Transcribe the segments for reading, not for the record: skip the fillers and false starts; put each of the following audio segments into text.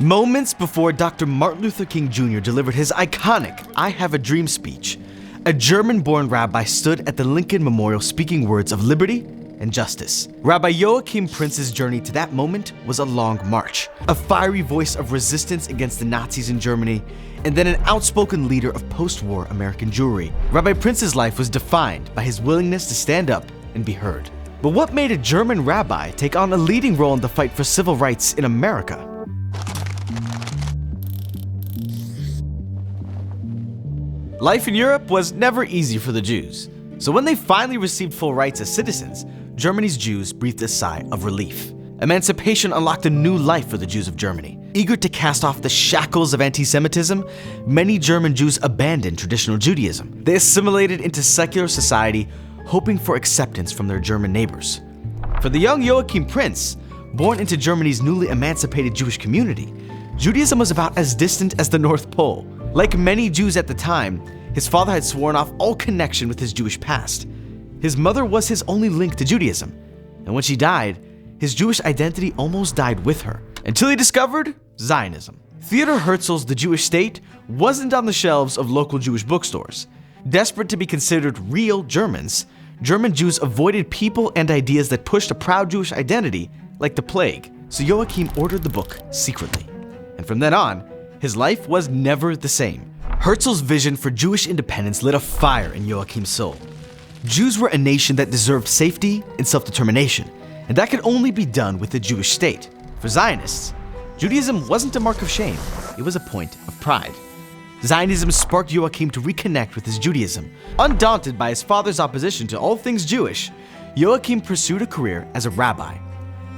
Moments before Dr. Martin Luther King Jr. delivered his iconic "I Have a Dream" speech, a German-born rabbi stood at the Lincoln Memorial speaking words of liberty and justice. Rabbi Joachim Prinz's journey to that moment was a long march, a fiery voice of resistance against the Nazis in Germany, and then an outspoken leader of post-war American Jewry. Rabbi Prinz's life was defined by his willingness to stand up and be heard. But what made a German rabbi take on a leading role in the fight for civil rights in America? Life in Europe was never easy for the Jews, so when they finally received full rights as citizens, Germany's Jews breathed a sigh of relief. Emancipation unlocked a new life for the Jews of Germany. Eager to cast off the shackles of anti-Semitism, many German Jews abandoned traditional Judaism. They assimilated into secular society, hoping for acceptance from their German neighbors. For the young Joachim Prinz, born into Germany's newly emancipated Jewish community, Judaism was about as distant as the North Pole. Like many Jews at the time, his father had sworn off all connection with his Jewish past. His mother was his only link to Judaism, and when she died, his Jewish identity almost died with her, until he discovered Zionism. Theodor Herzl's The Jewish State wasn't on the shelves of local Jewish bookstores. Desperate to be considered real Germans, German Jews avoided people and ideas that pushed a proud Jewish identity like the plague, so Joachim ordered the book secretly. And from then on, his life was never the same. Herzl's vision for Jewish independence lit a fire in Joachim's soul. Jews were a nation that deserved safety and self-determination, and that could only be done with the Jewish state. For Zionists, Judaism wasn't a mark of shame, it was a point of pride. Zionism sparked Joachim to reconnect with his Judaism. Undaunted by his father's opposition to all things Jewish, Joachim pursued a career as a rabbi.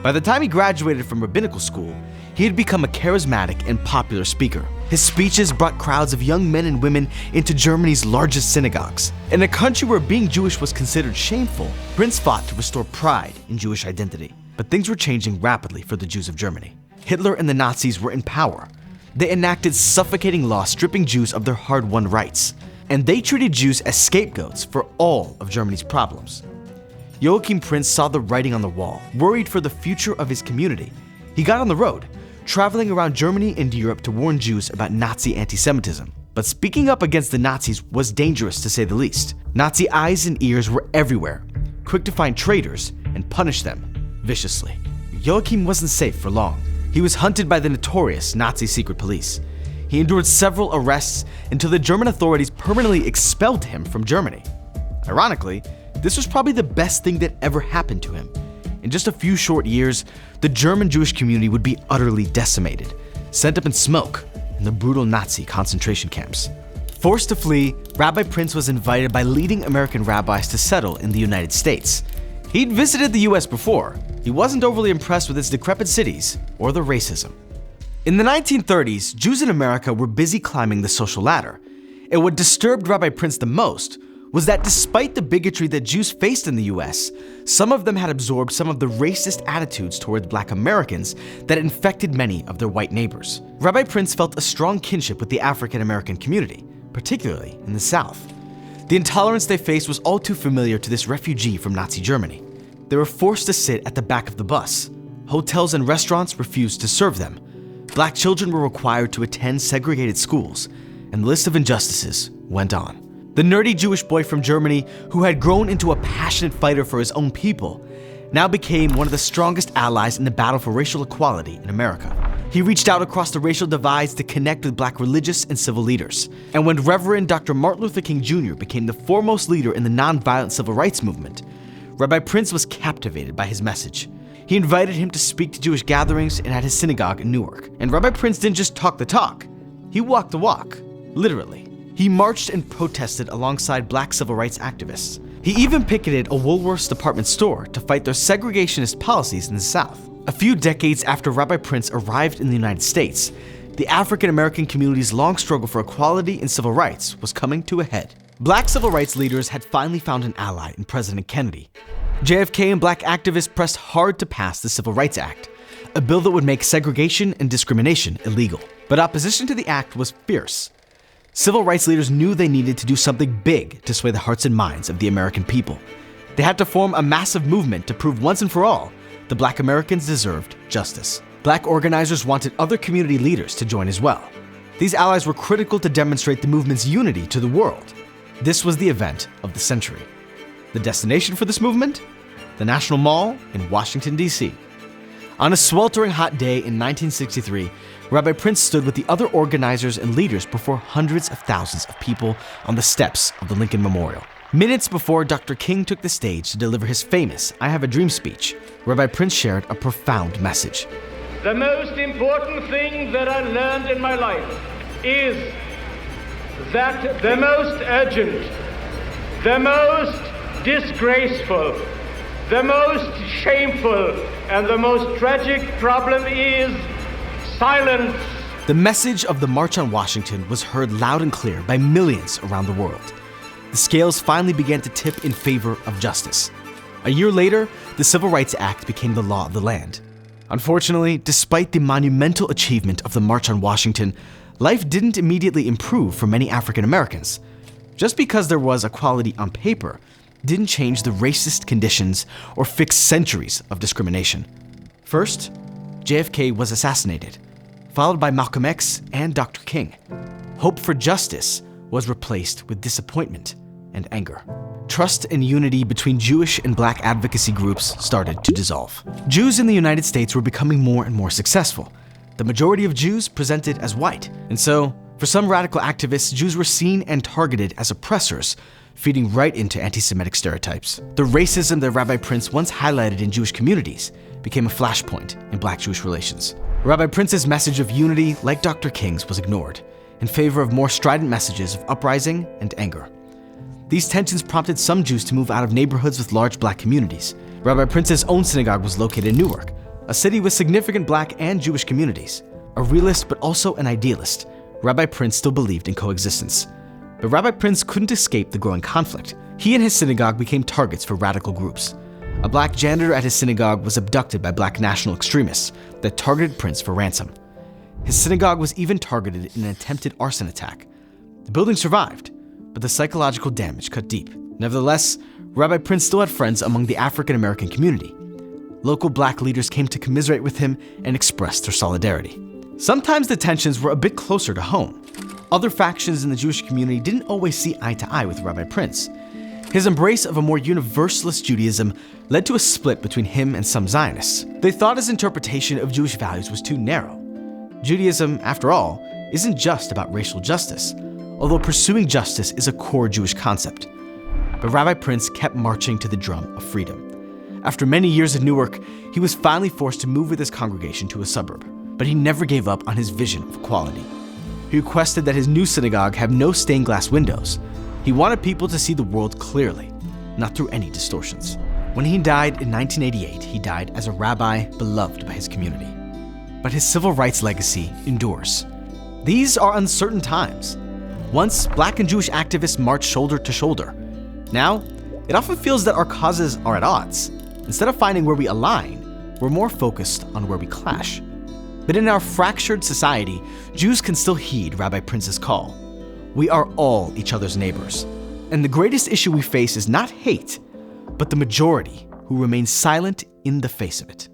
By the time he graduated from rabbinical school, he had become a charismatic and popular speaker. His speeches brought crowds of young men and women into Germany's largest synagogues. In a country where being Jewish was considered shameful, Prinz fought to restore pride in Jewish identity. But things were changing rapidly for the Jews of Germany. Hitler and the Nazis were in power. They enacted suffocating laws stripping Jews of their hard-won rights, and they treated Jews as scapegoats for all of Germany's problems. Joachim Prinz saw the writing on the wall. Worried for the future of his community, he got on the road, traveling around Germany and Europe to warn Jews about Nazi anti-Semitism. But speaking up against the Nazis was dangerous, to say the least. Nazi eyes and ears were everywhere, quick to find traitors and punish them viciously. Joachim wasn't safe for long. He was hunted by the notorious Nazi secret police. He endured several arrests until the German authorities permanently expelled him from Germany. Ironically, this was probably the best thing that ever happened to him. In just a few short years, the German Jewish community would be utterly decimated, sent up in smoke in the brutal Nazi concentration camps. Forced to flee, Rabbi Prinz was invited by leading American rabbis to settle in the United States. He'd visited the US before. He wasn't overly impressed with its decrepit cities or the racism. In the 1930s, Jews in America were busy climbing the social ladder. And what disturbed Rabbi Prinz the most was that despite the bigotry that Jews faced in the US, some of them had absorbed some of the racist attitudes towards Black Americans that infected many of their white neighbors. Rabbi Prinz felt a strong kinship with the African American community, particularly in the South. The intolerance they faced was all too familiar to this refugee from Nazi Germany. They were forced to sit at the back of the bus. Hotels and restaurants refused to serve them. Black children were required to attend segregated schools, and the list of injustices went on. The nerdy Jewish boy from Germany, who had grown into a passionate fighter for his own people, now became one of the strongest allies in the battle for racial equality in America. He reached out across the racial divides to connect with Black religious and civil leaders. And when Reverend Dr. Martin Luther King Jr. became the foremost leader in the nonviolent civil rights movement, Rabbi Prinz was captivated by his message. He invited him to speak to Jewish gatherings and at his synagogue in Newark. And Rabbi Prinz didn't just talk the talk, he walked the walk, literally. He marched and protested alongside Black civil rights activists. He even picketed a Woolworth's department store to fight their segregationist policies in the South. A few decades after Rabbi Prinz arrived in the United States, the African American community's long struggle for equality and civil rights was coming to a head. Black civil rights leaders had finally found an ally in President Kennedy. JFK and Black activists pressed hard to pass the Civil Rights Act, a bill that would make segregation and discrimination illegal. But opposition to the act was fierce. Civil rights leaders knew they needed to do something big to sway the hearts and minds of the American people. They had to form a massive movement to prove once and for all the Black Americans deserved justice. Black organizers wanted other community leaders to join as well. These allies were critical to demonstrate the movement's unity to the world. This was the event of the century. The destination for this movement? The National Mall in Washington, D.C. On a sweltering hot day in 1963, Rabbi Prinz stood with the other organizers and leaders before hundreds of thousands of people on the steps of the Lincoln Memorial. Minutes before Dr. King took the stage to deliver his famous I Have a Dream speech, Rabbi Prinz shared a profound message. The most important thing that I learned in my life is that the most urgent, the most disgraceful, the most shameful, and the most tragic problem is silence. The message of the March on Washington was heard loud and clear by millions around the world. The scales finally began to tip in favor of justice. A year later, the Civil Rights Act became the law of the land. Unfortunately, despite the monumental achievement of the March on Washington, life didn't immediately improve for many African Americans. Just because there was equality on paper didn't change the racist conditions or fix centuries of discrimination. First, JFK was assassinated, followed by Malcolm X and Dr. King. Hope for justice was replaced with disappointment and anger. Trust and unity between Jewish and Black advocacy groups started to dissolve. Jews in the United States were becoming more and more successful. The majority of Jews presented as white, and so, for some radical activists, Jews were seen and targeted as oppressors, feeding right into anti-Semitic stereotypes. The racism that Rabbi Prinz once highlighted in Jewish communities became a flashpoint in Black-Jewish relations. Rabbi Prinz's message of unity, like Dr. King's, was ignored in favor of more strident messages of uprising and anger. These tensions prompted some Jews to move out of neighborhoods with large Black communities. Rabbi Prinz's own synagogue was located in Newark, a city with significant Black and Jewish communities. A realist but also an idealist, Rabbi Prinz still believed in coexistence. But Rabbi Prinz couldn't escape the growing conflict. He and his synagogue became targets for radical groups. A Black janitor at his synagogue was abducted by Black national extremists that targeted Prinz for ransom. His synagogue was even targeted in an attempted arson attack. The building survived, but the psychological damage cut deep. Nevertheless, Rabbi Prinz still had friends among the African American community. Local Black leaders came to commiserate with him and expressed their solidarity. Sometimes the tensions were a bit closer to home. Other factions in the Jewish community didn't always see eye to eye with Rabbi Prinz. His embrace of a more universalist Judaism led to a split between him and some Zionists. They thought his interpretation of Jewish values was too narrow. Judaism, after all, isn't just about racial justice, although pursuing justice is a core Jewish concept. But Rabbi Prinz kept marching to the drum of freedom. After many years in Newark, he was finally forced to move with his congregation to a suburb, but he never gave up on his vision of equality. He requested that his new synagogue have no stained glass windows. He wanted people to see the world clearly, not through any distortions. When he died in 1988, he died as a rabbi beloved by his community. But his civil rights legacy endures. These are uncertain times. Once, Black and Jewish activists marched shoulder to shoulder. Now, it often feels that our causes are at odds. Instead of finding where we align, we're more focused on where we clash. But in our fractured society, Jews can still heed Rabbi Prinz's call. We are all each other's neighbors. And the greatest issue we face is not hate, but the majority who remain silent in the face of it.